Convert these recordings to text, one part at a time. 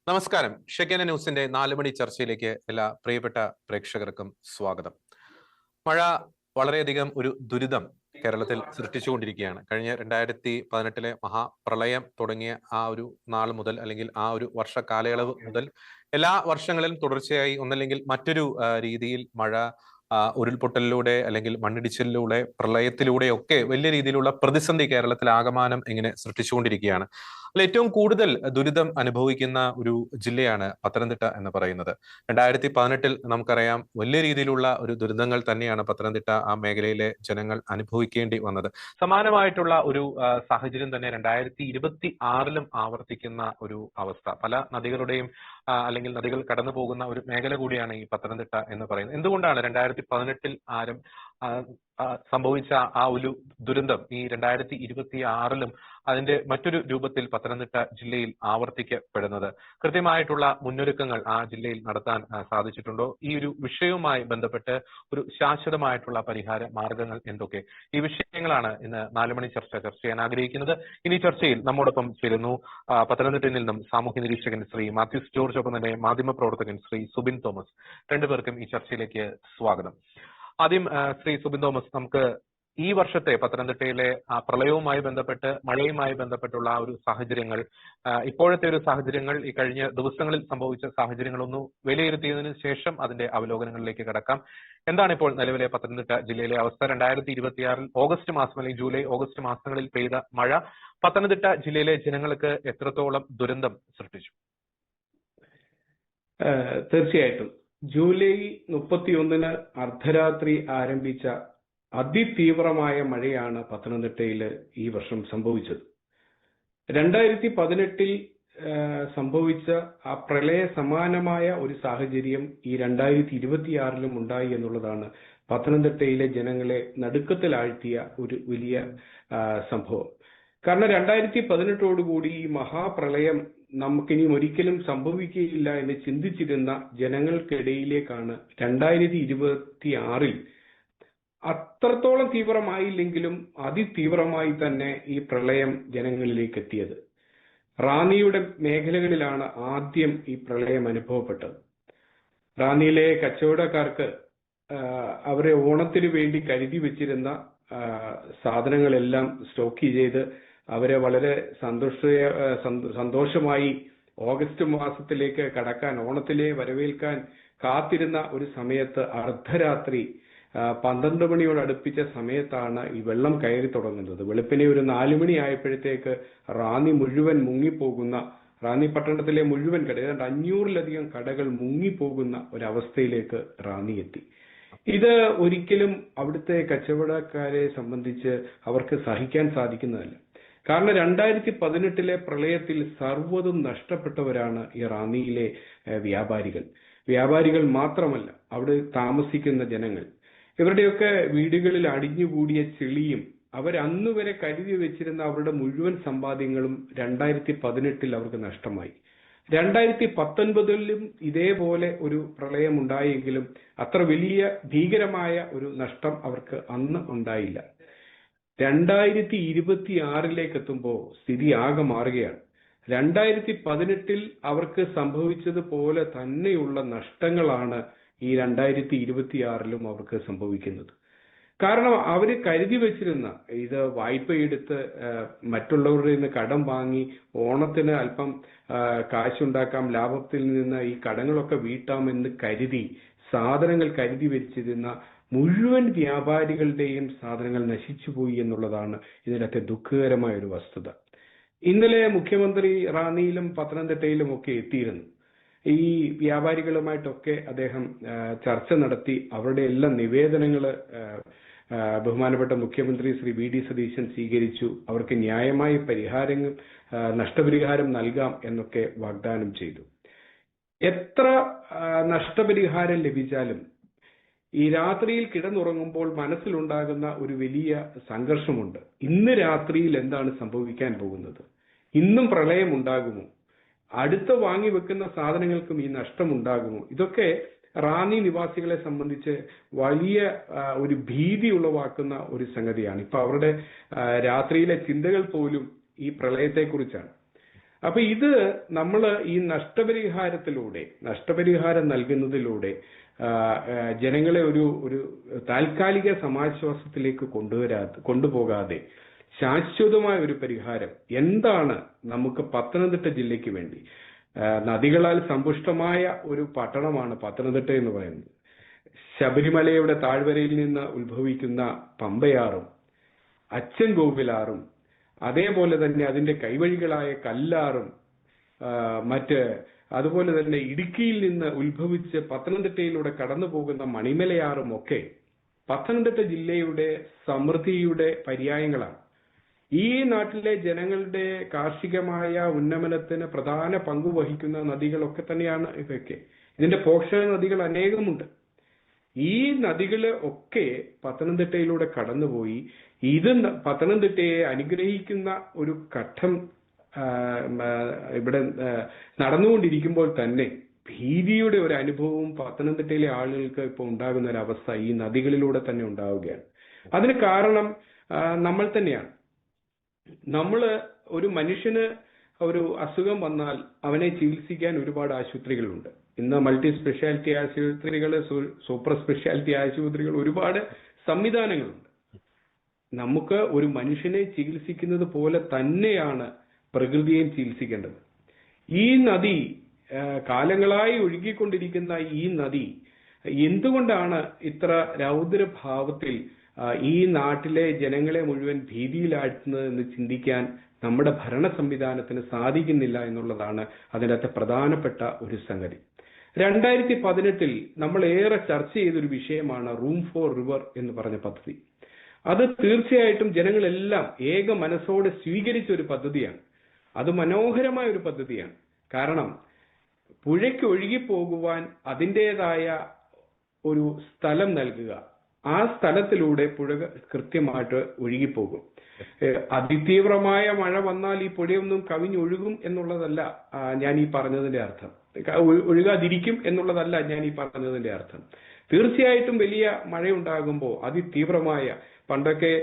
നമസ്കാരം. ഷെക്കേന ന്യൂസിന്റെ 4 മണി ചർച്ചയിലേക്ക് എല്ലാ പ്രിയപ്പെട്ട പ്രേക്ഷകർക്കും സ്വാഗതം. മഴ വളരെയധികം ഒരു ദുരിതം കേരളത്തിൽ സൃഷ്ടിച്ചുകൊണ്ടിരിക്കുകയാണ്. കഴിഞ്ഞ 2018 മഹാപ്രളയം തുടങ്ങിയ ആ ഒരു നാൾ മുതൽ, അല്ലെങ്കിൽ ആ ഒരു വർഷ കാലയളവ് മുതൽ എല്ലാ വർഷങ്ങളിലും തുടർച്ചയായി ഒന്നല്ലെങ്കിൽ മറ്റൊരു രീതിയിൽ മഴ ഉരുൾപൊട്ടലിലൂടെ അല്ലെങ്കിൽ മണ്ണിടിച്ചിലിലൂടെ പ്രളയത്തിലൂടെ ഒക്കെ വലിയ രീതിയിലുള്ള പ്രതിസന്ധി കേരളത്തിൽ ആകമാനം ഇങ്ങനെ സൃഷ്ടിച്ചുകൊണ്ടിരിക്കുകയാണ്. അതിൽ ഏറ്റവും കൂടുതൽ ദുരിതം അനുഭവിക്കുന്ന ഒരു ജില്ലയാണ് പത്തനംതിട്ട എന്ന് പറയുന്നത്. 2018 നമുക്കറിയാം, വലിയ രീതിയിലുള്ള ഒരു ദുരിതങ്ങൾ തന്നെയാണ് പത്തനംതിട്ട ആ മേഖലയിലെ ജനങ്ങൾ അനുഭവിക്കേണ്ടി വന്നത്. സമാനമായിട്ടുള്ള ഒരു സാഹചര്യം തന്നെ 2026 ആവർത്തിക്കുന്ന ഒരു അവസ്ഥ. പല നദികളുടെയും അല്ലെങ്കിൽ നദികൾ കടന്നു പോകുന്ന ഒരു മേഖല കൂടിയാണ് ഈ പത്തനംതിട്ട എന്ന് പറയുന്നത്. എന്തുകൊണ്ടാണ് 2018 സംഭവിച്ച ആ ഒരു ദുരന്തം ഈ 2026 അതിന്റെ മറ്റൊരു രൂപത്തിൽ പത്തനംതിട്ട ജില്ലയിൽ ആവർത്തിക്കപ്പെടുന്നത്? കൃത്യമായിട്ടുള്ള മുന്നൊരുക്കങ്ങൾ ആ ജില്ലയിൽ നടത്താൻ സാധിച്ചിട്ടുണ്ടോ? ഈ ഒരു വിഷയവുമായി ബന്ധപ്പെട്ട് ഒരു ശാശ്വതമായിട്ടുള്ള പരിഹാര മാർഗങ്ങൾ എന്തൊക്കെ? ഈ വിഷയങ്ങളാണ് ഇന്ന് 4 മണി ചർച്ച ചെയ്യാൻ ആഗ്രഹിക്കുന്നത്. ഇനി ചർച്ചയിൽ നമ്മോടൊപ്പം ചേരുന്നു പത്തനംതിട്ടയിൽ നിന്നും സാമൂഹ്യ നിരീക്ഷകൻ ശ്രീ മാത്യൂസ് ജോർജ്, ഒപ്പം തന്നെ മാധ്യമ പ്രവർത്തകൻ ശ്രീ സുബിൻ തോമസ്. രണ്ടുപേർക്കും ഈ ചർച്ചയിലേക്ക് സ്വാഗതം. ആദ്യം ശ്രീ സുബിൻ തോമസ്, നമുക്ക് ഈ വർഷത്തെ പത്തനംതിട്ടയിലെ പ്രളയവുമായി ബന്ധപ്പെട്ട്, മഴയുമായി ബന്ധപ്പെട്ടുള്ള ആ ഒരു സാഹചര്യങ്ങൾ, ഇപ്പോഴത്തെ ഒരു സാഹചര്യങ്ങൾ, ഈ കഴിഞ്ഞ ദിവസങ്ങളിൽ സംഭവിച്ച സാഹചര്യങ്ങളൊന്ന് വിലയിരുത്തിയതിനു ശേഷം അതിന്റെ അവലോകനങ്ങളിലേക്ക് കടക്കാം. എന്താണ് ഇപ്പോൾ നിലവിലെ പത്തനംതിട്ട ജില്ലയിലെ അവസ്ഥ? 2026 ഓഗസ്റ്റ് മാസം അല്ലെങ്കിൽ ജൂലൈ ഓഗസ്റ്റ് മാസങ്ങളിൽ പെയ്ത മഴ പത്തനംതിട്ട ജില്ലയിലെ ജനങ്ങൾക്ക് എത്രത്തോളം ദുരന്തം സൃഷ്ടിച്ചു? തീർച്ചയായിട്ടും ജൂലൈ 31 അർദ്ധരാത്രി ആരംഭിച്ച അതിതീവ്രമായ മഴയാണ് പത്തനംതിട്ടയിൽ ഈ വർഷം സംഭവിച്ചത്. 2018 സംഭവിച്ച ആ പ്രളയ സമാനമായ ഒരു സാഹചര്യം ഈ 2026 ഉണ്ടായി എന്നുള്ളതാണ് പത്തനംതിട്ടയിലെ ജനങ്ങളെ നടുക്കത്തിലാഴ്ത്തിയ ഒരു വലിയ സംഭവം. കാരണം 2018 ഈ മഹാപ്രളയം നമുക്കിനി ഒരിക്കലും സംഭവിക്കുകയില്ല എന്ന് ചിന്തിച്ചിരുന്ന ജനങ്ങൾക്കിടയിലേക്കാണ് 2026 അത്രത്തോളം തീവ്രമായില്ലെങ്കിലും അതിതീവ്രമായി തന്നെ ഈ പ്രളയം ജനങ്ങളിലേക്ക് എത്തിയത്. റാന്നിയുടെ മേഖലകളിലാണ് ആദ്യം ഈ പ്രളയം അനുഭവപ്പെട്ടത്. റാന്നിയിലെ കച്ചവടക്കാർക്ക് അവരെ ഓണത്തിന് വേണ്ടി കരുതി വെച്ചിരുന്ന സാധനങ്ങളെല്ലാം സ്റ്റോക്ക് ചെയ്ത് അവരെ വളരെ സന്തോഷമായി ഓഗസ്റ്റ് മാസത്തിലേക്ക് കടക്കാൻ, ഓണത്തിലെ വരവേൽക്കാൻ കാത്തിരുന്ന ഒരു സമയത്ത് അർദ്ധരാത്രി 12 മണിയോട് അടുപ്പിച്ച സമയത്താണ് ഈ വെള്ളം കയറി തുടങ്ങുന്നത്. വെളുപ്പിനെ ഒരു 4 മണി ആയപ്പോഴത്തേക്ക് റാന്നി മുഴുവൻ മുങ്ങിപ്പോകുന്ന, റാന്നി പട്ടണത്തിലെ മുഴുവൻ കട, ഏതാണ്ട് 500-ലധികം കടകൾ മുങ്ങിപ്പോകുന്ന ഒരവസ്ഥയിലേക്ക് റാന്നി എത്തി. ഇത് ഒരിക്കലും അവിടുത്തെ കച്ചവടക്കാരെ സംബന്ധിച്ച് അവർക്ക് സഹിക്കാൻ സാധിക്കുന്നതല്ല. കാരണം 2018 പ്രളയത്തിൽ സർവ്വതും നഷ്ടപ്പെട്ടവരാണ് ഈ റാന്നിയിലെ വ്യാപാരികൾ മാത്രമല്ല, അവിടെ താമസിക്കുന്ന ജനങ്ങൾ. ഇവരുടെയൊക്കെ വീടുകളിൽ അടിഞ്ഞുകൂടിയ ചെളിയും അവരന്നു വരെ കരുതി വെച്ചിരുന്ന അവരുടെ മുഴുവൻ സമ്പാദ്യങ്ങളും 2018 അവർക്ക് നഷ്ടമായി. 2019 ഇതേപോലെ ഒരു പ്രളയം ഉണ്ടായെങ്കിലും അത്ര വലിയ ഭീകരമായ ഒരു നഷ്ടം അവർക്ക് അന്ന് ഉണ്ടായില്ല. 2026 എത്തുമ്പോൾ സ്ഥിതി ആകെ മാറുകയാണ്. 2018 അവർക്ക് സംഭവിച്ചതുപോലെ തന്നെയുള്ള നഷ്ടങ്ങളാണ് ഈ 2026 അവർക്ക് സംഭവിക്കുന്നത്. കാരണം അവര് കരുതി വെച്ചിരുന്ന, ഇത് വായ്പയെടുത്ത് മറ്റുള്ളവരുടെ നിന്ന് കടം വാങ്ങി ഓണത്തിന് അല്പം കാശുണ്ടാക്കാം, ലാഭത്തിൽ നിന്ന് ഈ കടങ്ങളൊക്കെ വീട്ടാമെന്ന് കരുതി സാധനങ്ങൾ കരുതി വെച്ചിരുന്ന മുഴുവൻ വ്യാപാരികളുടെയും സാധനങ്ങൾ നശിച്ചുപോയി എന്നുള്ളതാണ് ഇതിനകത്തെ ദുഃഖകരമായ ഒരു വസ്തുത. ഇന്നലെ മുഖ്യമന്ത്രി റാന്നിയിലും പത്തനംതിട്ടയിലും ഒക്കെ എത്തിയിരുന്നു. ഈ വ്യാപാരികളുമായിട്ടൊക്കെ അദ്ദേഹം ചർച്ച നടത്തി. അവരുടെ എല്ലാ നിവേദനങ്ങൾ ബഹുമാനപ്പെട്ട മുഖ്യമന്ത്രി ശ്രീ വി.ഡി. സതീശൻ സ്വീകരിച്ചു. അവർക്ക് ന്യായമായ നഷ്ടപരിഹാരം നൽകാം എന്നൊക്കെ വാഗ്ദാനം ചെയ്തു. എത്ര നഷ്ടപരിഹാരം ലഭിച്ചാലും ഈ രാത്രിയിൽ കിടന്നുറങ്ങുമ്പോൾ മനസ്സിലുണ്ടാകുന്ന ഒരു വലിയ സംഘർഷമുണ്ട്. ഇന്ന് രാത്രിയിൽ എന്താണ് സംഭവിക്കാൻ പോകുന്നത്? ഇന്നും പ്രളയം ഉണ്ടാകുമോ? അടുത്ത വാങ്ങി വെക്കുന്ന സാധനങ്ങൾക്കും ഈ നഷ്ടം ഉണ്ടാകുമോ? ഇതൊക്കെ റാന്നി നിവാസികളെ സംബന്ധിച്ച് വലിയ ഒരു ഭീതി ഉളവാക്കുന്ന ഒരു സംഗതിയാണ്. ഇപ്പൊ അവരുടെ രാത്രിയിലെ ചിന്തകൾ പോലും ഈ പ്രളയത്തെക്കുറിച്ചാണ്. അപ്പൊ ഇത് നമ്മൾ ഈ നഷ്ടപരിഹാരം നൽകുന്നതിലൂടെ ജനങ്ങളെ ഒരു താൽക്കാലിക സമാശ്വാസത്തിലേക്ക് കൊണ്ടുപോകാതെ ശാശ്വതമായ ഒരു പരിഹാരം എന്താണ് നമുക്ക് പത്തനംതിട്ട ജില്ലയ്ക്ക് വേണ്ടി. നദികളാൽ സമ്പുഷ്ടമായ ഒരു പട്ടണമാണ് പത്തനംതിട്ട എന്ന് പറയുന്നത്. ശബരിമലയുടെ താഴ്വരയിൽ നിന്ന് ഉത്ഭവിക്കുന്ന പമ്പയാറും അച്ചൻകോവിലാറും അതേപോലെ തന്നെ അതിന്റെ കൈവഴികളായ കല്ലാറും അതുപോലെ തന്നെ ഇടുക്കിയിൽ നിന്ന് ഉത്ഭവിച്ച് പത്തനംതിട്ടയിലൂടെ കടന്നു പോകുന്ന മണിമലയാറും ഒക്കെ പത്തനംതിട്ട ജില്ലയുടെ സമൃദ്ധിയുടെ പര്യായങ്ങളാണ്. ഈ നാട്ടിലെ ജനങ്ങളുടെ കാർഷികമായ ഉന്നമനത്തിന് പ്രധാന പങ്ക് വഹിക്കുന്ന നദികളൊക്കെ തന്നെയാണ് ഇവയൊക്കെ. ഇതിന്റെ പോഷക നദികൾ അനേകമുണ്ട്. ഈ നദികള് ഒക്കെ പത്തനംതിട്ടയിലൂടെ കടന്നുപോയി ഇത് പത്തനംതിട്ടയെ അനുഗ്രഹിക്കുന്ന ഒരു ഘട്ടം ഇവിടെ നടന്നുകൊണ്ടിരിക്കുമ്പോൾ തന്നെ ഭീതിയുടെ ഒരു അനുഭവവും പത്തനംതിട്ടയിലെ ആളുകൾക്ക് ഇപ്പോൾ ഉണ്ടാകുന്ന ഒരു അവസ്ഥ ഈ നദികളിലൂടെ തന്നെ ഉണ്ടാവുകയാണ്. അതിന് കാരണം നമ്മൾ തന്നെയാണ്. ഒരു മനുഷ്യന് ഒരു അസുഖം വന്നാൽ അവനെ ചികിത്സിക്കാൻ ഒരുപാട് ആശുപത്രികളുണ്ട്. ഇന്ന് മൾട്ടി സ്പെഷ്യാലിറ്റി ആശുപത്രികൾ, സൂപ്പർ സ്പെഷ്യാലിറ്റി ആശുപത്രികൾ, ഒരുപാട് സംവിധാനങ്ങളുണ്ട്. നമുക്ക് ഒരു മനുഷ്യനെ ചികിത്സിക്കുന്നത് പോലെ തന്നെയാണ് പ്രകൃതിയെയും ചികിത്സിക്കേണ്ടത്. ഈ നദി കാലങ്ങളായി ഒഴുകിക്കൊണ്ടിരിക്കുന്ന ഈ നദി എന്തുകൊണ്ടാണ് ഇത്ര രൗദ്രഭാവത്തിൽ ഈ നാട്ടിലെ ജനങ്ങളെ മുഴുവൻ ഭീതിയിലാഴ്ത്തുന്നതെന്ന് ചിന്തിക്കാൻ നമ്മുടെ ഭരണ സംവിധാനത്തിന് സാധിക്കുന്നില്ല എന്നുള്ളതാണ് അതിനകത്തെ പ്രധാനപ്പെട്ട ഒരു സംഗതി. 2018 നമ്മൾ ഏറെ ചർച്ച ചെയ്തൊരു വിഷയമാണ് റൂം ഫോർ റിവർ എന്ന് പറഞ്ഞ പദ്ധതി. അത് തീർച്ചയായിട്ടും ജനങ്ങളെല്ലാം ഏക മനസ്സോടെ സ്വീകരിച്ച ഒരു പദ്ധതിയാണ്. അത് മനോഹരമായ ഒരു പദ്ധതിയാണ്. കാരണം പുഴയ്ക്ക് ഒഴുകിപ്പോകുവാൻ അതിൻ്റെതായ ഒരു സ്ഥലം നൽകുക. ആ സ്ഥലത്തിലൂടെ പുഴ കൃത്യമായിട്ട് ഒഴുകിപ്പോകും. അതിതീവ്രമായ മഴ വന്നാൽ ഈ പുഴയൊന്നും കവിഞ്ഞൊഴുകും എന്നുള്ളതല്ല ഞാൻ ഈ പറഞ്ഞതിന്റെ അർത്ഥം. ഒഴുകാതിരിക്കും എന്നുള്ളതല്ല ഞാൻ ഈ പറഞ്ഞതിന്റെ അർത്ഥം. തീർച്ചയായിട്ടും വലിയ മഴയുണ്ടാകുമ്പോൾ അതിതീവ്രമായ, പണ്ടൊക്കെ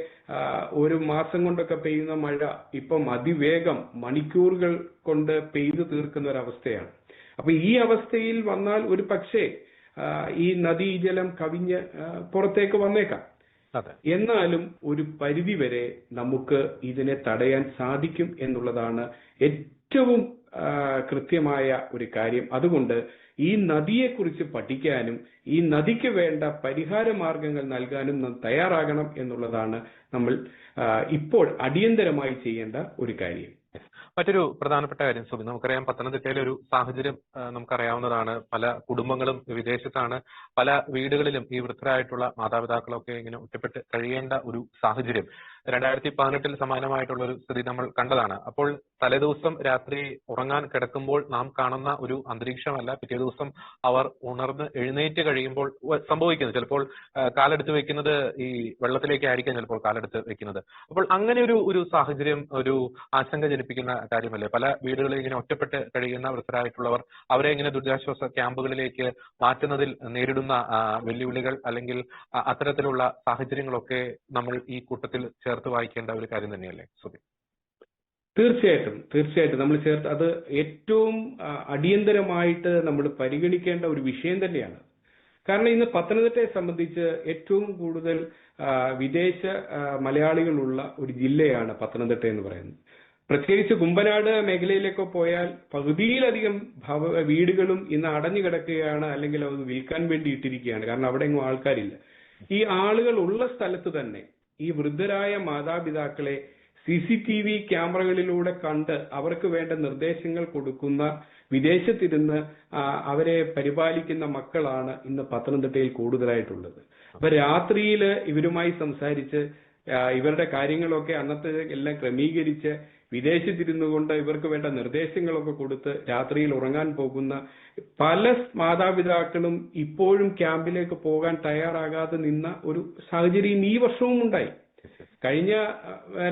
ഒരു മാസം കൊണ്ടൊക്കെ പെയ്യുന്ന മഴ ഇപ്പം അതിവേഗം മണിക്കൂറുകൾ കൊണ്ട് പെയ്തു തീർക്കുന്ന ഒരവസ്ഥയാണ്. അപ്പൊ ഈ അവസ്ഥയിൽ വന്നാൽ ഒരു പക്ഷേ ഈ നദീജലം കവിഞ്ഞ് പുറത്തേക്ക് വന്നേക്കാം. എന്നാലും ഒരു പരിധിവരെ നമുക്ക് ഇതിനെ തടയാൻ സാധിക്കും എന്നുള്ളതാണ് ഏറ്റവും കൃത്യമായ ഒരു കാര്യം. അതുകൊണ്ട് ഈ നദിയെക്കുറിച്ച് പഠിക്കാനും ഈ നദിക്ക് വേണ്ട പരിഹാര മാർഗങ്ങൾ നൽകാനും നാം തയ്യാറാകണം എന്നുള്ളതാണ് നമ്മൾ ഇപ്പോൾ അടിയന്തരമായി ചെയ്യേണ്ട ഒരു കാര്യം. മറ്റൊരു പ്രധാനപ്പെട്ട കാര്യം സുബി, നമുക്കറിയാം പത്തനംതിട്ടയിലെ ഒരു സാഹചര്യം നമുക്കറിയാവുന്നതാണ്. പല കുടുംബങ്ങളും വിദേശത്താണ്. പല വീടുകളിലും ഈ വൃദ്ധരായിട്ടുള്ള മാതാപിതാക്കളൊക്കെ ഇങ്ങനെ ഒറ്റപ്പെട്ട് കഴിയേണ്ട ഒരു സാഹചര്യം 2018 സമാനമായിട്ടുള്ള ഒരു സ്ഥിതി നമ്മൾ കണ്ടതാണ്. അപ്പോൾ തലേദിവസം രാത്രി ഉറങ്ങാൻ കിടക്കുമ്പോൾ നാം കാണുന്ന ഒരു അന്തരീക്ഷമല്ല പിറ്റേ ദിവസം അവർ ഉണർന്ന് എഴുന്നേറ്റ് കഴിയുമ്പോൾ സംഭവിക്കുന്നത്. ചിലപ്പോൾ കാലെടുത്ത് വെക്കുന്നത് ഈ വെള്ളത്തിലേക്കായിരിക്കാം ചിലപ്പോൾ കാലെടുത്ത് വെക്കുന്നത്. അപ്പോൾ അങ്ങനെ ഒരു സാഹചര്യം ഒരു ആശങ്ക ജനിപ്പിക്കുന്ന കാര്യമല്ലേ? പല വീടുകളിൽ ഇങ്ങനെ ഒറ്റപ്പെട്ട് കഴിയുന്ന വൃദ്ധരായിട്ടുള്ളവർ, അവരെ ഇങ്ങനെ ദുരിതാശ്വാസ ക്യാമ്പുകളിലേക്ക് മാറ്റുന്നതിൽ നേരിടുന്ന വെല്ലുവിളികൾ അല്ലെങ്കിൽ അത്തരത്തിലുള്ള സാഹചര്യങ്ങളൊക്കെ നമ്മൾ ഈ കൂട്ടത്തിൽ ചേർത്ത് വായിക്കേണ്ട ഒരു കാര്യം തന്നെയല്ലേ സുബി? തീർച്ചയായിട്ടും നമ്മൾ ചേർത്ത് അത് ഏറ്റവും അടിയന്തരമായിട്ട് നമ്മൾ പരിഗണിക്കേണ്ട ഒരു വിഷയം തന്നെയാണ്. കാരണം ഇന്ന് പത്തനംതിട്ടയെ സംബന്ധിച്ച് ഏറ്റവും കൂടുതൽ വിദേശ മലയാളികളുള്ള ഒരു ജില്ലയാണ് പത്തനംതിട്ട എന്ന് പറയുന്നത്. പ്രത്യേകിച്ച് കുമ്പനാട് മേഖലയിലേക്ക് പോയാൽ പകുതിയിലധികം വീടുകളും ഇന്ന് അടഞ്ഞു കിടക്കുകയാണ്, അല്ലെങ്കിൽ അത് വിൽക്കാൻ വേണ്ടി ഇട്ടിരിക്കുകയാണ്. കാരണം അവിടെ എങ്ങും ആൾക്കാരില്ല. ഈ ആളുകൾ ഉള്ള സ്ഥലത്ത് തന്നെ ഈ വൃദ്ധരായ മാതാപിതാക്കളെ CCTV ക്യാമറകളിലൂടെ കണ്ട് അവർക്ക് വേണ്ട നിർദ്ദേശങ്ങൾ കൊടുക്കുന്ന, വിദേശത്തിരുന്ന് അവരെ പരിപാലിക്കുന്ന മക്കളാണ് ഇന്ന് പത്തനംതിട്ടയിൽ കൂടുതലായിട്ടുള്ളത്. അപ്പൊ രാത്രിയിൽ ഇവരുമായി സംസാരിച്ച് ഇവരുടെ കാര്യങ്ങളൊക്കെ അന്നത്തെ എല്ലാം ക്രമീകരിച്ച് വിദേശത്തിരുന്നു കൊണ്ട് ഇവർക്ക് വേണ്ട നിർദ്ദേശങ്ങളൊക്കെ കൊടുത്ത് രാത്രിയിൽ ഉറങ്ങാൻ പോകുന്ന പല മാതാപിതാക്കളും ഇപ്പോഴും ക്യാമ്പിലേക്ക് പോകാൻ തയ്യാറാകാതെ നിന്ന ഒരു സാഹചര്യം ഈ വർഷവും ഉണ്ടായി. കഴിഞ്ഞ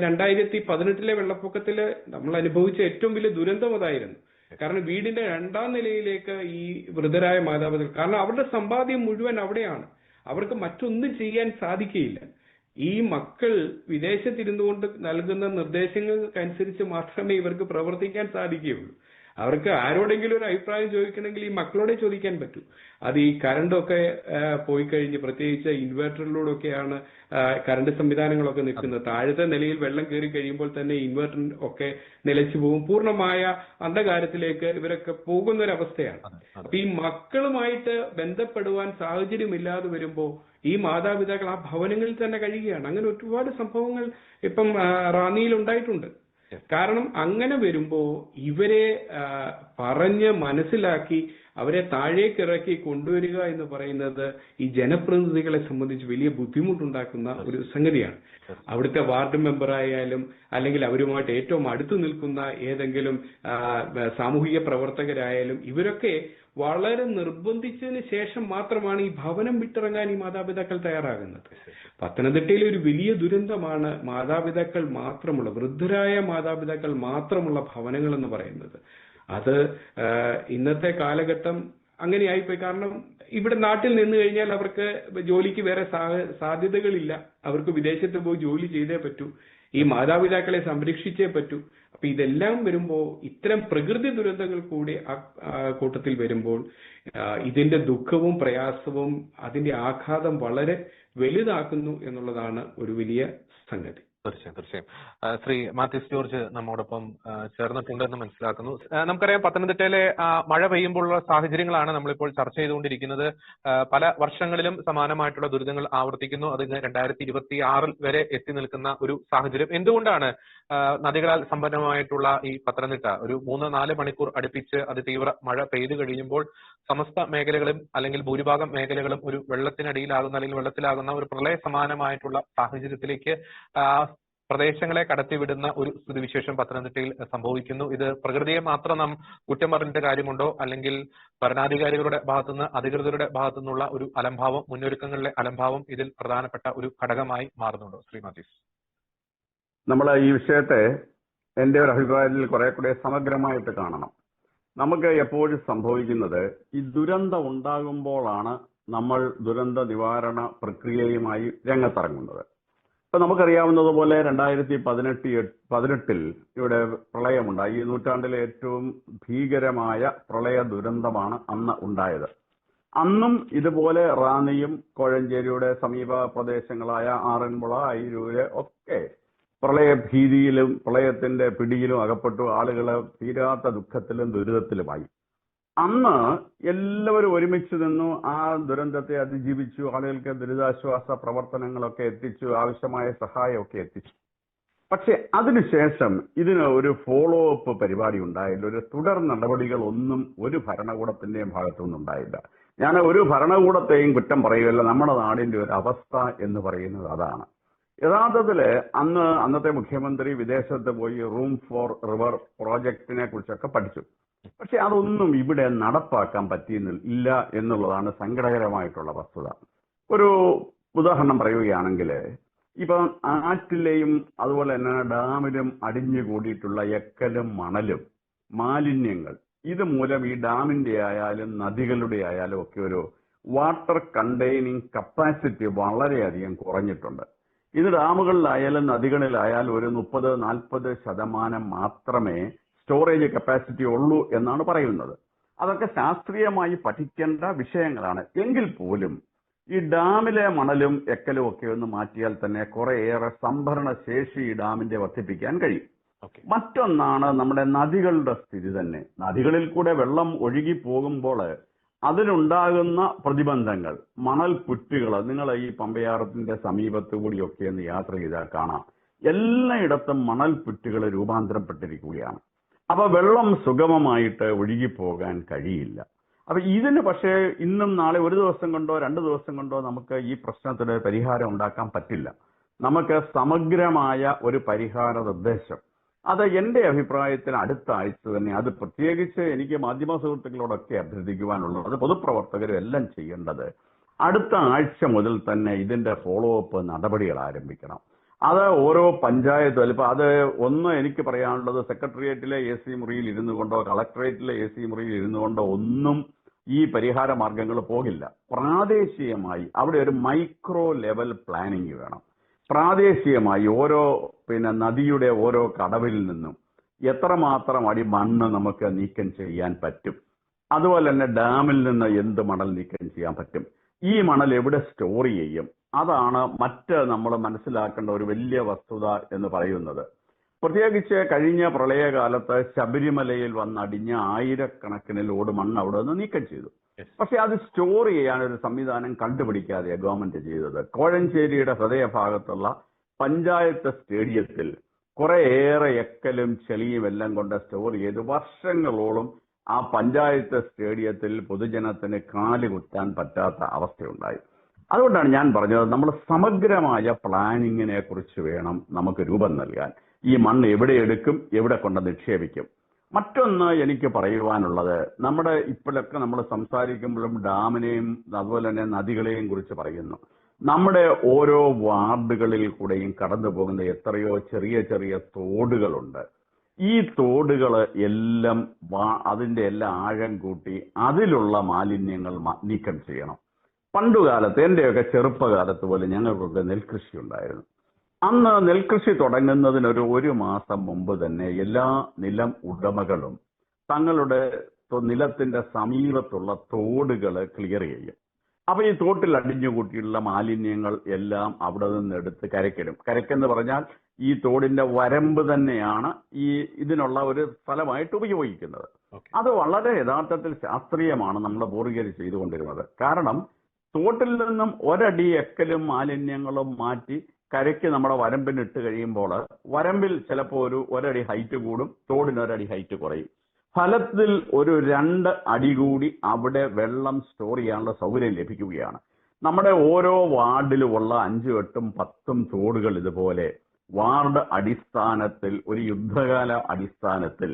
2018 വെള്ളപ്പൊക്കത്തില് നമ്മൾ അനുഭവിച്ച ഏറ്റവും വലിയ ദുരന്തം അതായിരുന്നു. കാരണം വീടിന്റെ 2ാം നിലയിലേക്ക് ഈ വൃദ്ധരായ മാതാപിതാക്കൾ, കാരണം അവരുടെ സമ്പാദ്യം മുഴുവൻ അവിടെയാണ്, അവർക്ക് മറ്റൊന്നും ചെയ്യാൻ സാധിക്കുകയില്ല. ഈ മക്കൾ വിദേശത്തിരുന്നു കൊണ്ട് നൽകുന്ന നിർദ്ദേശങ്ങൾക്കനുസരിച്ച് മാത്രമേ ഇവർക്ക് പ്രവർത്തിക്കാൻ സാധിക്കുകയുള്ളൂ. അവർക്ക് ആരോടെങ്കിലും ഒരു അഭിപ്രായം ചോദിക്കണമെങ്കിൽ ഈ മക്കളോടെ ചോദിക്കാൻ പറ്റൂ. അത് ഈ കറണ്ടൊക്കെ പോയി കഴിഞ്ഞ്, പ്രത്യേകിച്ച് ഇൻവെർട്ടറിലൂടെയൊക്കെയാണ് കറണ്ട് സംവിധാനങ്ങളൊക്കെ നിൽക്കുന്നത്. താഴത്തെ നിലയിൽ വെള്ളം കയറി കഴിയുമ്പോൾ തന്നെ ഇൻവെർട്ടർ ഒക്കെ നിലച്ചു പോകും. പൂർണ്ണമായ അന്ധകാരത്തിലേക്ക് ഇവരൊക്കെ പോകുന്നൊരവസ്ഥയാണ്. അപ്പൊ ഈ മക്കളുമായിട്ട് ബന്ധപ്പെടുവാൻ സാഹചര്യമില്ലാതെ വരുമ്പോൾ ഈ മാതാപിതാക്കൾ ആ ഭവനങ്ങളിൽ തന്നെ കഴിയുകയാണ്. അങ്ങനെ ഒരുപാട് സംഭവങ്ങൾ ഇപ്പം റാന്നിയിൽ ഉണ്ടായിട്ടുണ്ട്. കാരണം അങ്ങനെ വരുമ്പോ ഇവരെ പറഞ്ഞ് മനസ്സിലാക്കി അവരെ താഴേക്കിറക്കി കൊണ്ടുവരിക എന്ന് പറയുന്നത് ഈ ജനപ്രതിനിധികളെ സംബന്ധിച്ച് വലിയ ബുദ്ധിമുട്ടുണ്ടാക്കുന്ന ഒരു സംഗതിയാണ്. അവിടുത്തെ വാർഡ് മെമ്പർ ആയാലും അല്ലെങ്കിൽ അവരുമായിട്ട് ഏറ്റവും അടുത്ത് നിൽക്കുന്ന ഏതെങ്കിലും സാമൂഹിക പ്രവർത്തകരായാലും ഇവരൊക്കെ വളരെ നിർബന്ധിച്ചതിന് ശേഷം മാത്രമാണ് ഈ ഭവനം വിട്ടിറങ്ങാൻ ഈ മാതാപിതാക്കൾ തയ്യാറാകുന്നത്. പത്തനംതിട്ടയിലെ ഒരു വലിയ ദുരന്തമാണ് മാതാപിതാക്കൾ മാത്രമുള്ള, വൃദ്ധരായ മാതാപിതാക്കൾ മാത്രമുള്ള ഭവനങ്ങൾ എന്ന് പറയുന്നത്. അത് ഇന്നത്തെ കാലഘട്ടം അങ്ങനെയായിപ്പോയി. കാരണം ഇവിടെ നാട്ടിൽ നിന്ന് കഴിഞ്ഞാൽ അവർക്ക് ജോലിക്ക് വേറെ സാധ്യതകളില്ല. അവർക്ക് വിദേശത്ത് പോയി ജോലി ചെയ്തേ പറ്റൂ. ഈ മാതാപിതാക്കളെ സംരക്ഷിച്ചേ പറ്റൂ. അപ്പൊ ഇതെല്ലാം വരുമ്പോ ഇത്തരം പ്രകൃതി ദുരന്തങ്ങൾ കൂടി കൂട്ടത്തിൽ വരുമ്പോൾ ഇതിന്റെ ദുഃഖവും പ്രയാസവും അതിന്റെ ആഘാതം വളരെ വലുതാക്കുന്നു എന്നുള്ളതാണ് ഒരു വലിയ സംഗതി. തീർച്ചയായും. ശ്രീ മാത്യൂസ് ജോർജ് നമ്മോടൊപ്പം ചേർന്നിട്ടുണ്ടെന്ന് മനസ്സിലാക്കുന്നു. നമുക്കറിയാം പത്തനംതിട്ടയിലെ മഴ പെയ്യുമ്പോഴുള്ള സാഹചര്യങ്ങളാണ് നമ്മളിപ്പോൾ ചർച്ച ചെയ്തുകൊണ്ടിരിക്കുന്നത്. പല വർഷങ്ങളിലും സമാനമായിട്ടുള്ള ദുരിതങ്ങൾ ആവർത്തിക്കുന്നു. അത് 2026 വരെ എത്തി നിൽക്കുന്ന ഒരു സാഹചര്യം. എന്തുകൊണ്ടാണ് നദികളാൽ സമ്പന്നമായിട്ടുള്ള ഈ പത്തനംതിട്ട ഒരു 3-4 മണിക്കൂർ അടുപ്പിച്ച് അതിതീവ്ര മഴ പെയ്തു കഴിയുമ്പോൾ സമസ്ത മേഖലകളും അല്ലെങ്കിൽ ഭൂരിഭാഗം മേഖലകളും ഒരു വെള്ളത്തിനടിയിലാകുന്ന അല്ലെങ്കിൽ വെള്ളത്തിലാകുന്ന ഒരു പ്രളയ സമാനമായിട്ടുള്ള സാഹചര്യത്തിലേക്ക് പ്രദേശങ്ങളെ കടത്തിവിടുന്ന ഒരു സ്ഥിതിവിശേഷം പത്തനംതിട്ടയിൽ സംഭവിക്കുന്നു? ഇത് പ്രകൃതിയെ മാത്രം നാം കുറ്റം പറഞ്ഞിട്ട് കാര്യമുണ്ടോ, അല്ലെങ്കിൽ ഭരണാധികാരികളുടെ ഭാഗത്തുനിന്ന് അധികൃതരുടെ ഭാഗത്തുനിന്നുള്ള ഒരു അലംഭാവം, മുന്നൊരുക്കങ്ങളിലെ അലംഭാവം ഇതിൽ പ്രധാനപ്പെട്ട ഒരു ഘടകമായി മാറുന്നുണ്ടോ? ശ്രീ മാത്യൂസ്. നമ്മൾ ഈ വിഷയത്തെ എന്റെ ഒരു അഭിപ്രായത്തിൽ കുറെ കൂടെ സമഗ്രമായിട്ട് കാണണം. നമുക്ക് എപ്പോഴും സംഭവിക്കുന്നത് ഈ ദുരന്തം ഉണ്ടാകുമ്പോഴാണ് നമ്മൾ ദുരന്ത നിവാരണ പ്രക്രിയയുമായി രംഗത്തിറങ്ങുന്നത്. ഇപ്പൊ നമുക്കറിയാവുന്നതുപോലെ 2018 ഇവിടെ പ്രളയമുണ്ടായി. ഈ നൂറ്റാണ്ടിലെ ഏറ്റവും ഭീകരമായ പ്രളയ ദുരന്തമാണ് അന്ന് ഉണ്ടായത്. അന്നും ഇതുപോലെ റാന്നിയും കോഴഞ്ചേരിയുടെ സമീപ പ്രദേശങ്ങളായ ആറന്മുള, അയിരൂര് ഒക്കെ പ്രളയഭീതിയിലും പ്രളയത്തിന്റെ പിടിയിലും അകപ്പെട്ടു. ആളുകൾ തീരാത്ത ദുഃഖത്തിലും ദുരിതത്തിലുമായി. അന്ന് എല്ലാവരും ഒരുമിച്ച് നിന്നു, ആ ദുരന്തത്തെ അതിജീവിച്ചു, ആളുകൾക്ക് ദുരിതാശ്വാസ പ്രവർത്തനങ്ങളൊക്കെ എത്തിച്ചു, ആവശ്യമായ സഹായമൊക്കെ എത്തിച്ചു. പക്ഷെ അതിനുശേഷം ഇതിന് ഒരു ഫോളോ അപ്പ് പരിപാടി ഉണ്ടായില്ല. ഒരു തുടർ നടപടികളൊന്നും ഒരു ഭരണകൂടത്തിന്റെയും ഭാഗത്തുനിന്നും ഉണ്ടായില്ല. ഞാൻ ഒരു ഭരണകൂടത്തെയും കുറ്റം പറയുകയല്ല. നമ്മുടെ നാടിന്റെ ഒരു അവസ്ഥ എന്ന് പറയുന്നത് അതാണ്. യഥാർത്ഥത്തില് അന്നത്തെ മുഖ്യമന്ത്രി വിദേശത്ത് പോയി റൂം ഫോർ റിവർ പ്രോജക്റ്റിനെ കുറിച്ചൊക്കെ പഠിച്ചു. പക്ഷെ അതൊന്നും ഇവിടെ നടപ്പാക്കാൻ പറ്റിയില്ല എന്നുള്ളതാണ് സങ്കടകരമായിട്ടുള്ള വസ്തുത. ഒരു ഉദാഹരണം പറയുകയാണെങ്കിൽ, ഇപ്പം ആറ്റിലെയും അതുപോലെ തന്നെ ഡാമിലും അടിഞ്ഞുകൂടിയിട്ടുള്ള എക്കലും മണലും മാലിന്യങ്ങൾ, ഇത് മൂലം ഈ ഡാമിന്റെ ആയാലും നദികളുടെ ആയാലും ഒക്കെ ഒരു വാട്ടർ കണ്ടെയ്നിങ് കപ്പാസിറ്റി വളരെയധികം കുറഞ്ഞിട്ടുണ്ട്. ഇത് ഡാമുകളിലായാലും നദികളിലായാലും ഒരു 30-40% മാത്രമേ സ്റ്റോറേജ് കപ്പാസിറ്റി ഉള്ളൂ എന്നാണ് പറയുന്നത്. അതൊക്കെ ശാസ്ത്രീയമായി പഠിക്കേണ്ട വിഷയങ്ങളാണ്. എങ്കിൽ പോലും ഈ ഡാമിലെ മണലും എക്കലും ഒക്കെ ഒന്ന് മാറ്റിയാൽ തന്നെ കുറേയേറെ സംഭരണ ശേഷി ഈ ഡാമിന്റെ വർദ്ധിപ്പിക്കാൻ കഴിയും. മറ്റൊന്നാണ് നമ്മുടെ നദികളുടെ സ്ഥിതി തന്നെ. നദികളിൽ കൂടെ വെള്ളം ഒഴുകി പോകുമ്പോൾ അതിനുണ്ടാകുന്ന പ്രതിബന്ധങ്ങൾ, മണൽ പുറ്റുകൾ, നിങ്ങൾ ഈ പമ്പയാറത്തിന്റെ സമീപത്തു കൂടിയൊക്കെ ഒന്ന് യാത്ര ചെയ്താൽ കാണാം, എല്ലായിടത്തും മണൽ പുറ്റുകൾ രൂപാന്തരപ്പെട്ടിരിക്കുകയാണ്. അപ്പൊ വെള്ളം സുഗമമായിട്ട് ഒഴുകിപ്പോകാൻ കഴിയില്ല. അപ്പൊ ഇതിന് പക്ഷേ ഇന്നും നാളെ ഒരു ദിവസം കൊണ്ടോ 2 ദിവസം കൊണ്ടോ നമുക്ക് ഈ പ്രശ്നത്തിന് പരിഹാരം ഉണ്ടാക്കാൻ പറ്റില്ല. നമുക്ക് സമഗ്രമായ ഒരു പരിഹാര നിർദ്ദേശം, അത് എന്റെ അഭിപ്രായത്തിൽ അടുത്ത ആഴ്ച തന്നെ, അത് പ്രത്യേകിച്ച് എനിക്ക് മാധ്യമ സുഹൃത്തുക്കളോടൊക്കെ അഭ്യർത്ഥിക്കുവാനുള്ളത്, അത് പൊതുപ്രവർത്തകരും എല്ലാം ചെയ്യേണ്ടത്, അടുത്ത ആഴ്ച മുതൽ തന്നെ ഇതിന്റെ ഫോളോ അപ്പ് നടപടികൾ ആരംഭിക്കണം. അത് ഓരോ പഞ്ചായത്തും, ഇപ്പൊ അത് ഒന്ന് എനിക്ക് പറയാനുള്ളത്, സെക്രട്ടേറിയറ്റിലെ AC മുറിയിൽ ഇരുന്നു കൊണ്ടോ കളക്ടറേറ്റിലെ AC മുറിയിൽ ഇരുന്നു കൊണ്ടോ ഒന്നും ഈ പരിഹാര മാർഗങ്ങൾ പോകില്ല. പ്രാദേശികമായി അവിടെ ഒരു മൈക്രോ ലെവൽ പ്ലാനിങ് വേണം. പ്രാദേശികമായി ഓരോ നദിയുടെ ഓരോ കടവിൽ നിന്നും എത്രമാത്രം അടി മണ്ണ് നമുക്ക് നീക്കം ചെയ്യാൻ പറ്റും, അതുപോലെ തന്നെ ഡാമിൽ നിന്ന് എന്ത് മണൽ നീക്കം ചെയ്യാൻ പറ്റും, ഈ മണൽ എവിടെ സ്റ്റോർ ചെയ്യും, അതാണ് നമ്മൾ മനസ്സിലാക്കേണ്ട ഒരു വലിയ വസ്തുത എന്ന് പറയുന്നത്. പ്രത്യേകിച്ച് കഴിഞ്ഞ പ്രളയകാലത്ത് ശബരിമലയിൽ വന്നടിഞ്ഞ ആയിരക്കണക്കിന് ലോഡ് മണ്ണ് അവിടെ നിന്ന് നീക്കം ചെയ്തു. പക്ഷെ അത് സ്റ്റോർ ചെയ്യാനൊരു സംവിധാനം കണ്ടുപിടിക്കാതെ ഗവൺമെന്റ് ചെയ്തത്. കോഴഞ്ചേരിയുടെ ഹൃദയഭാഗത്തുള്ള പഞ്ചായത്ത് സ്റ്റേഡിയത്തിൽ കുറേയേറെ എക്കലും ചെളിയും എല്ലാം കൊണ്ട് സ്റ്റോർ ചെയ്ത് വർഷങ്ങളോളം ആ പഞ്ചായത്ത് സ്റ്റേഡിയത്തിൽ പൊതുജനത്തിന് കാലുകുത്താൻ പറ്റാത്ത അവസ്ഥയുണ്ടായി. അതുകൊണ്ടാണ് ഞാൻ പറഞ്ഞത്, നമ്മൾ സമഗ്രമായ പ്ലാനിങ്ങിനെ കുറിച്ച് വേണം നമുക്ക് രൂപം നൽകാൻ. ഈ മണ്ണ് എവിടെ എടുക്കും, എവിടെ കൊണ്ട് നിക്ഷേപിക്കും. മറ്റൊന്ന് എനിക്ക് പറയുവാനുള്ളത്, ഇപ്പോഴൊക്കെ നമ്മൾ സംസാരിക്കുമ്പോഴും ഡാമിനെയും അതുപോലെ തന്നെ നദികളെയും കുറിച്ച് പറയുന്നു. നമ്മുടെ ഓരോ വാർഡുകളിൽ കൂടെയും കടന്നു പോകുന്ന എത്രയോ ചെറിയ ചെറിയ തോടുകളുണ്ട്. ഈ തോടുകൾ എല്ലാം അതിന്റെ എല്ലാം ആഴം കൂട്ടി അതിലുള്ള മാലിന്യങ്ങൾ നീക്കം ചെയ്യണം. പണ്ടുകാലത്ത്, എന്റെയൊക്കെ ചെറുപ്പകാലത്ത് പോലെ ഞങ്ങൾക്കൊക്കെ നെൽകൃഷി ഉണ്ടായിരുന്നു. അന്ന് നെൽകൃഷി തുടങ്ങുന്നതിന് ഒരു മാസം മുമ്പ് തന്നെ എല്ലാ നിലം ഉടമകളും തങ്ങളുടെ നിലത്തിന്റെ സമീപത്തുള്ള തോടുകൾ ക്ലിയർ ചെയ്യും. അപ്പൊ ഈ തോട്ടിൽ അടിഞ്ഞുകൂട്ടിയുള്ള മാലിന്യങ്ങൾ എല്ലാം അവിടെ നിന്ന് എടുത്ത് കരയ്ക്കിടും. കരയ്ക്കെന്ന് പറഞ്ഞാൽ ഈ തോടിന്റെ വരമ്പ് തന്നെയാണ് ഇതിനുള്ള ഒരു സ്ഥലമായിട്ട് ഉപയോഗിക്കുന്നത്. അത് വളരെ യഥാർത്ഥത്തിൽ ശാസ്ത്രീയമാണ് നമ്മുടെ പൂർവികർ ചെയ്തുകൊണ്ടിരുന്നത്. കാരണം തോട്ടിൽ നിന്നും ഒരടി എക്കലും മാലിന്യങ്ങളും മാറ്റി കരയ്ക്ക് നമ്മുടെ വരമ്പിനിട്ട് കഴിയുമ്പോൾ വരമ്പിൽ ചിലപ്പോൾ ഒരടി ഹൈറ്റ് കൂടും, തോടിനൊരടി ഹൈറ്റ് കുറയും. ഫലത്തിൽ 2 അടി കൂടി അവിടെ വെള്ളം സ്റ്റോർ ചെയ്യാനുള്ള സൗകര്യം ലഭിക്കുകയാണ്. നമ്മുടെ ഓരോ വാർഡിലുമുള്ള 5, 8, 10 തോടുകൾ ഇതുപോലെ വാർഡ് അടിസ്ഥാനത്തിൽ ഒരു യുദ്ധകാല അടിസ്ഥാനത്തിൽ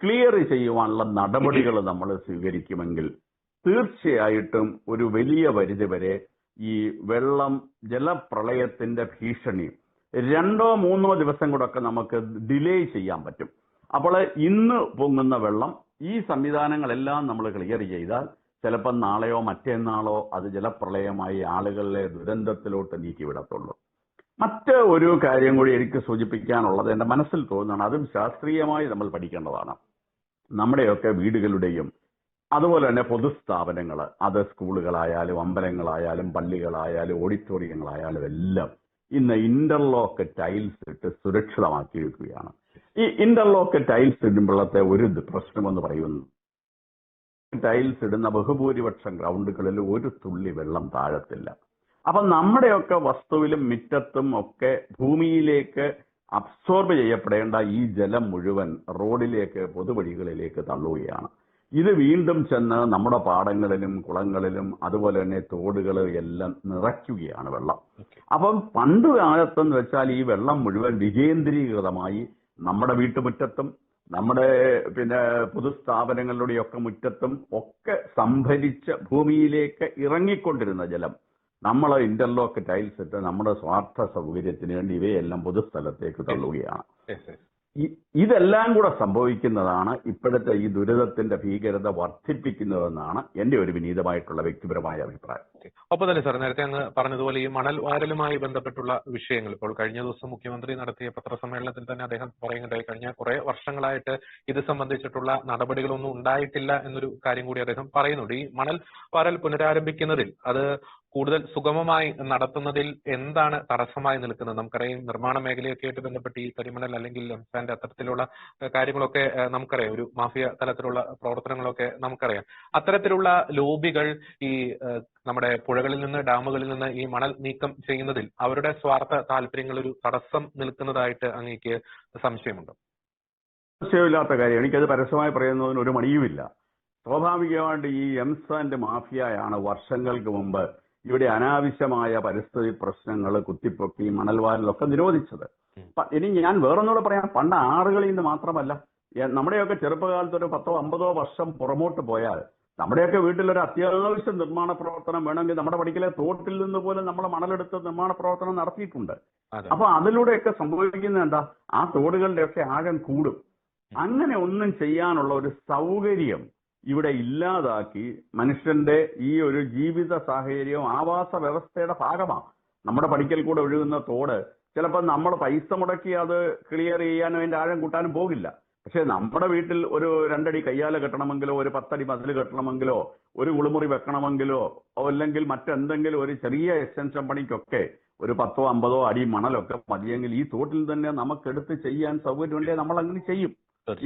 ക്ലിയർ ചെയ്യുവാനുള്ള നടപടികൾ നമ്മൾ സ്വീകരിക്കുമെങ്കിൽ തീർച്ചയായിട്ടും ഒരു വലിയ പരിധിവരെ ഈ ജലപ്രളയത്തിന്റെ ഭീഷണി 2-3 ദിവസം കൂടെ നമുക്ക് ഡിലേ ചെയ്യാൻ പറ്റും. അപ്പോൾ ഇന്ന് പൊങ്ങുന്ന വെള്ളം ഈ സംവിധാനങ്ങളെല്ലാം നമ്മൾ ക്ലിയർ ചെയ്താൽ ചിലപ്പോൾ നാളെയോ മറ്റന്നാളോ അത് ജലപ്രളയമായി ആളുകളെ ദുരന്തത്തിലോട്ട് നീക്കിവിടത്തുള്ളൂ. മറ്റ് ഒരു കാര്യം കൂടി എനിക്ക് സൂചിപ്പിക്കാനുള്ളത് എന്റെ മനസ്സിൽ തോന്നുന്നതാണ്, അതും ശാസ്ത്രീയമായി നമ്മൾ പഠിക്കേണ്ടതാണ്. നമ്മുടെയൊക്കെ വീടുകളുടെയും അതുപോലെ തന്നെ പൊതുസ്ഥാപനങ്ങൾ, അത് സ്കൂളുകളായാലും അമ്പലങ്ങളായാലും പള്ളികളായാലും ഓഡിറ്റോറിയങ്ങളായാലും എല്ലാം ഇന്ന് ഇന്റർലോക്ക് ടൈൽസ് ഇട്ട് സുരക്ഷിതമാക്കിയിരിക്കുകയാണ്. ഈ ഇന്റർലോക്ക് ടൈൽസ് ഇടുമ്പോഴത്തെ ഒരു പ്രശ്നമെന്ന് പറയുന്നു, ടൈൽസ് ഇടുന്ന ബഹുഭൂരിപക്ഷം ഗ്രൗണ്ടുകളിൽ ഒരു തുള്ളി വെള്ളം താഴത്തില്ല. അപ്പൊ നമ്മുടെയൊക്കെ വസ്തുവിലും മുറ്റത്തും ഒക്കെ ഭൂമിയിലേക്ക് അബ്സോർബ് ചെയ്യപ്പെടേണ്ട ഈ ജലം മുഴുവൻ റോഡിലേക്ക് പൊതുവഴികളിലേക്ക് തള്ളുകയാണ്. ഇത് വീണ്ടും ചെന്ന് നമ്മുടെ പാടങ്ങളിലും കുളങ്ങളിലും അതുപോലെ തന്നെ തോടുകളും എല്ലാം നിറയ്ക്കുകയാണ് വെള്ളം. അപ്പം പണ്ട് കാലത്തെന്ന് വെച്ചാൽ ഈ വെള്ളം മുഴുവൻ വികേന്ദ്രീകൃതമായി നമ്മുടെ വീട്ടുമുറ്റത്തും നമ്മുടെ പൊതുസ്ഥാപനങ്ങളുടെയൊക്കെ മുറ്റത്തും ഒക്കെ സംഭരിച്ച് ഭൂമിയിലേക്ക് ഇറങ്ങിക്കൊണ്ടിരുന്ന ജലം നമ്മൾ ഇന്റർലോക്ക് ടൈൽസ് ഇട്ട് നമ്മുടെ സ്വാർത്ഥ സൗകര്യത്തിന് വേണ്ടി ഇവയെല്ലാം പൊതുസ്ഥലത്തേക്ക് തള്ളുകയാണ്. ഇതെല്ലാം കൂടെ സംഭവിക്കുന്നതാണ് ഇപ്പോഴത്തെ ഈ ദുരിതത്തിന്റെ ഭീകരത വർദ്ധിപ്പിക്കുന്നതെന്നാണ് എന്റെ ഒരു വിനീതമായിട്ടുള്ള വ്യക്തിപരമായ അഭിപ്രായം. ഒപ്പം തന്നെ സാർ, നേരത്തെ അങ്ങ് പറഞ്ഞതുപോലെ ഈ മണൽ വാരലുമായി ബന്ധപ്പെട്ടുള്ള വിഷയങ്ങൾ ഇപ്പോൾ കഴിഞ്ഞ ദിവസം മുഖ്യമന്ത്രി നടത്തിയ പത്രസമ്മേളനത്തിൽ തന്നെ അദ്ദേഹം പറയുന്നുണ്ടായി, കഴിഞ്ഞ കുറെ വർഷങ്ങളായിട്ട് ഇത് സംബന്ധിച്ചിട്ടുള്ള നടപടികളൊന്നും ഉണ്ടായിട്ടില്ല എന്നൊരു കാര്യം കൂടി അദ്ദേഹം പറയുന്നുണ്ട്. ഈ മണൽ വാരൽ പുനരാരംഭിക്കുന്നതിൽ അത് കൂടുതൽ സുഗമമായി നടത്തുന്നതിൽ എന്താണ് തടസ്സമായി നിൽക്കുന്നത്? നമുക്കറിയാം, നിർമ്മാണ മേഖലയൊക്കെ ആയിട്ട് ബന്ധപ്പെട്ട് ഈ കരിമണൽ അല്ലെങ്കിൽ എംസാൻഡ് അത്തരത്തിലുള്ള കാര്യങ്ങളൊക്കെ നമുക്കറിയാം, ഒരു മാഫിയ തലത്തിലുള്ള പ്രവർത്തനങ്ങളൊക്കെ നമുക്കറിയാം. അത്തരത്തിലുള്ള ലോബികൾ ഈ നമ്മുടെ പുഴകളിൽ നിന്ന് ഡാമുകളിൽ നിന്ന് ഈ മണൽ നീക്കം ചെയ്യുന്നതിൽ അവരുടെ സ്വാർത്ഥ താല്പര്യങ്ങൾ ഒരു തടസ്സം നിൽക്കുന്നതായിട്ട് അങ്ങേക്ക് സംശയമുണ്ടോ? സംശയമില്ലാത്ത കാര്യം, എനിക്കത് പരസ്യമായി പറയുന്നതിന് ഒരു മടിയുമില്ല. സ്വാഭാവികമായിട്ട് ഈ എംസാൻഡ് മാഫിയയാണ് വർഷങ്ങൾക്ക് മുമ്പ് ഇവിടെ അനാവശ്യമായ പരിസ്ഥിതി പ്രശ്നങ്ങൾ കുത്തിപ്പൊക്കി മണൽവാരലൊക്കെ നിരോധിച്ചത്. ഇനി ഞാൻ വേറൊന്നുകൂടെ പറയാം, പണ്ട് ആറുകളിൽ നിന്ന് മാത്രമല്ല, നമ്മുടെയൊക്കെ ചെറുപ്പകാലത്ത് ഒരു 10-50 വർഷം പുറമോട്ട് പോയാൽ നമ്മുടെയൊക്കെ വീട്ടിലൊരു അത്യാവശ്യം നിർമ്മാണ പ്രവർത്തനം വേണമെങ്കിൽ നമ്മുടെ പടിക്കലെ തോട്ടിൽ നിന്ന് പോലും നമ്മൾ മണലെടുത്ത് നിർമ്മാണ പ്രവർത്തനം നടത്തിയിട്ടുണ്ട്. അപ്പൊ അതിലൂടെയൊക്കെ സംഭവിക്കുന്നത് എന്താ, ആ തോടുകളുടെയൊക്കെ ആഴം കൂടും. അങ്ങനെ ഒന്നും ചെയ്യാനുള്ള ഒരു സൗകര്യം ഇവിടെ ഇല്ലാതാക്കി മനുഷ്യന്റെ ഈ ഒരു ജീവിത സാഹചര്യവും ആവാസ വ്യവസ്ഥയുടെ ഭാഗമാണ്. നമ്മുടെ പടിക്കൽ കൂടെ ഒഴുകുന്ന തോട് ചിലപ്പോൾ നമ്മൾ പൈസ മുടക്കി അത് ക്ലിയർ ചെയ്യാനും അതിന്റെ ആഴം കൂട്ടാനും പോകില്ല. പക്ഷെ നമ്മുടെ വീട്ടിൽ ഒരു 2 അടി കയ്യാല കെട്ടണമെങ്കിലോ ഒരു 10 അടി മതിൽ കെട്ടണമെങ്കിലോ ഒരു കുളിമുറി വെക്കണമെങ്കിലോ അല്ലെങ്കിൽ മറ്റെന്തെങ്കിലും ഒരു ചെറിയ എക്സ്റ്റൻഷൻ പണിക്കൊക്കെ ഒരു 10ഓ 50ഓ അടി മണലൊക്കെ മതിയെങ്കിൽ ഈ തോട്ടിൽ തന്നെ നമുക്കെടുത്ത് ചെയ്യാൻ സൗകര്യമുണ്ടെങ്കിൽ നമ്മൾ അങ്ങനെ ചെയ്യും.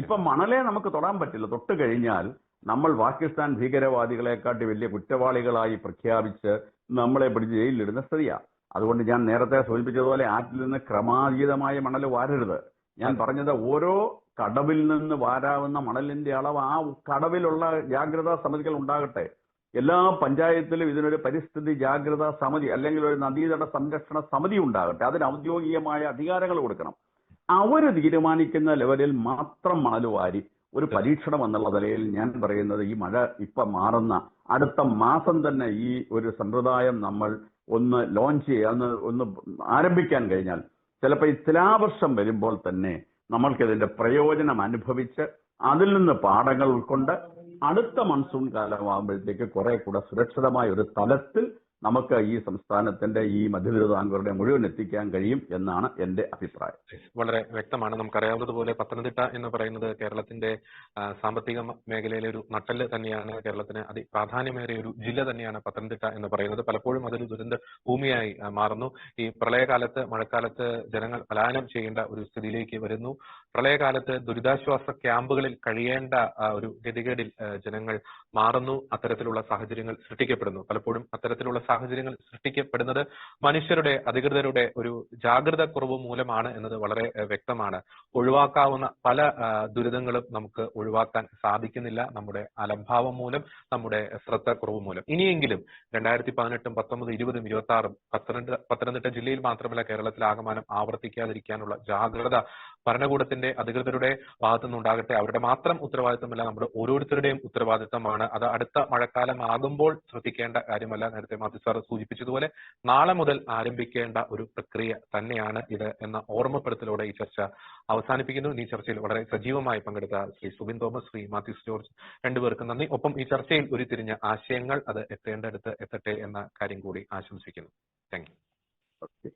ഇപ്പൊ മണലെ നമുക്ക് തൊടാൻ പറ്റില്ല. തൊട്ട് കഴിഞ്ഞാൽ നമ്മൾ പാകിസ്ഥാൻ ഭീകരവാദികളെക്കാട്ടി വലിയ കുറ്റവാളികളായി പ്രഖ്യാപിച്ച് നമ്മളെ പിടിച്ച് ജയിലിലിടുന്ന സ്ഥിതിയാണ്. അതുകൊണ്ട് ഞാൻ നേരത്തെ സൂചിപ്പിച്ചതുപോലെ ആറ്റിൽ നിന്ന് ക്രമാതീതമായ മണൽ വാരരുത്. ഞാൻ പറഞ്ഞത് ഓരോ കടവിൽ നിന്ന് വാരാവുന്ന മണലിന്റെ അളവ് ആ കടവിലുള്ള ജാഗ്രതാ സമിതികൾ ഉണ്ടാകട്ടെ. എല്ലാ പഞ്ചായത്തിലും ഇതിനൊരു പരിസ്ഥിതി ജാഗ്രതാ സമിതി അല്ലെങ്കിൽ ഒരു നദീതട സംരക്ഷണ സമിതി ഉണ്ടാകട്ടെ. അതിന് ഔദ്യോഗികമായ അധികാരങ്ങൾ കൊടുക്കണം. അവര് തീരുമാനിക്കുന്ന ലെവലിൽ മാത്രം മണൽ വാരി ഒരു പരീക്ഷണം എന്നുള്ള നിലയിൽ ഞാൻ പറയുന്നത് ഈ മഴ ഇപ്പൊ മാറുന്ന അടുത്ത മാസം തന്നെ ഈ ഒരു സമ്പ്രദായം നമ്മൾ ഒന്ന് ലോഞ്ച് ചെയ്യുക, ഒന്ന് ആരംഭിക്കാൻ കഴിഞ്ഞാൽ ചിലപ്പോൾ ഈ തുലാവർഷം വരുമ്പോൾ തന്നെ നമ്മൾക്കിതിന്റെ പ്രയോജനം അനുഭവിച്ച് അതിൽ നിന്ന് പാഠങ്ങൾ ഉൾക്കൊണ്ട് അടുത്ത മൺസൂൺ കാലമാകുമ്പോഴത്തേക്ക് കുറെ കൂടെ സുരക്ഷിതമായ ഒരു തലത്തിൽ നമുക്ക് ഈ സംസ്ഥാനത്തിന്റെ ഈ മധ്യതിരുവിതാംകൂറിനെ മുഴുവൻ എത്തിക്കാൻ കഴിയും എന്നാണ് എന്റെ അഭിപ്രായം. വളരെ വ്യക്തമാണ്. നമുക്കറിയാവുന്നതുപോലെ പത്തനംതിട്ട എന്ന് പറയുന്നത് കേരളത്തിന്റെ സാമ്പത്തിക മേഖലയിലെ ഒരു നട്ടെല്ല് തന്നെയാണ്. കേരളത്തിന് അതിപ്രാധാന്യമേറിയ ഒരു ജില്ല തന്നെയാണ് പത്തനംതിട്ട എന്ന് പറയുന്നത്. പലപ്പോഴും അതൊരു ദുരന്ത ഭൂമിയായി മാറുന്നു. ഈ പ്രളയകാലത്ത് മഴക്കാലത്ത് ജനങ്ങൾ പലായനം ചെയ്യേണ്ട ഒരു സ്ഥിതിയിലേക്ക് വരുന്നു. പ്രളയകാലത്ത് ദുരിതാശ്വാസ ക്യാമ്പുകളിൽ കഴിയേണ്ട ഒരു ഗതികേടിൽ ജനങ്ങൾ മാറുന്നു. അത്തരത്തിലുള്ള സാഹചര്യങ്ങൾ സൃഷ്ടിക്കപ്പെടുന്നു. പലപ്പോഴും അത്തരത്തിലുള്ള സാഹചര്യങ്ങൾ സൃഷ്ടിക്കപ്പെടുന്നത് മനുഷ്യരുടെ അധികൃതരുടെ ഒരു ജാഗ്രത കുറവ് മൂലമാണ് എന്നത് വളരെ വ്യക്തമാണ്. ഒഴിവാക്കാവുന്ന പല ദുരിതങ്ങളും നമുക്ക് ഒഴിവാക്കാൻ സാധിക്കുന്നില്ല, നമ്മുടെ അലംഭാവം മൂലം, നമ്മുടെ ശ്രദ്ധ കുറവ് മൂലം. ഇനിയെങ്കിലും 2018, 19, 20, 26 പത്തനംതിട്ട ജില്ലയിൽ മാത്രമല്ല കേരളത്തിലാകമാനം ആവർത്തിക്കാതിരിക്കാനുള്ള ജാഗ്രത ഭരണകൂടത്തിന്റെ അധികൃതരുടെ ഭാഗത്തുനിന്നുണ്ടാകട്ടെ. അവരുടെ മാത്രം ഉത്തരവാദിത്തമല്ല, നമ്മുടെ ഓരോരുത്തരുടെയും ഉത്തരവാദിത്തമാണ്. അത് അടുത്ത മഴക്കാലം ആകുമ്പോൾ ശ്രദ്ധിക്കേണ്ട കാര്യമല്ല. നേരത്തെ മാത്യു സാർ സൂചിപ്പിച്ചതുപോലെ നാളെ മുതൽ ആരംഭിക്കേണ്ട ഒരു പ്രക്രിയ തന്നെയാണ് ഇത് എന്ന ഓർമ്മപ്പെടുത്തലോടെ ഈ ചർച്ച അവസാനിപ്പിക്കുന്നു. ഈ ചർച്ചയിൽ വളരെ സജീവമായി പങ്കെടുത്ത ശ്രീ സുബിൻ തോമസ്, ശ്രീ മാത്യൂസ് ജോർജ് രണ്ടുപേർക്കും നന്ദി. ഒപ്പം ഈ ചർച്ചയിൽ ഉരുത്തിരിഞ്ഞ ആശയങ്ങൾ അത് എത്തേണ്ടടുത്ത് എത്തട്ടെ എന്ന കാര്യം കൂടി ആശംസിക്കുന്നു. Thank you.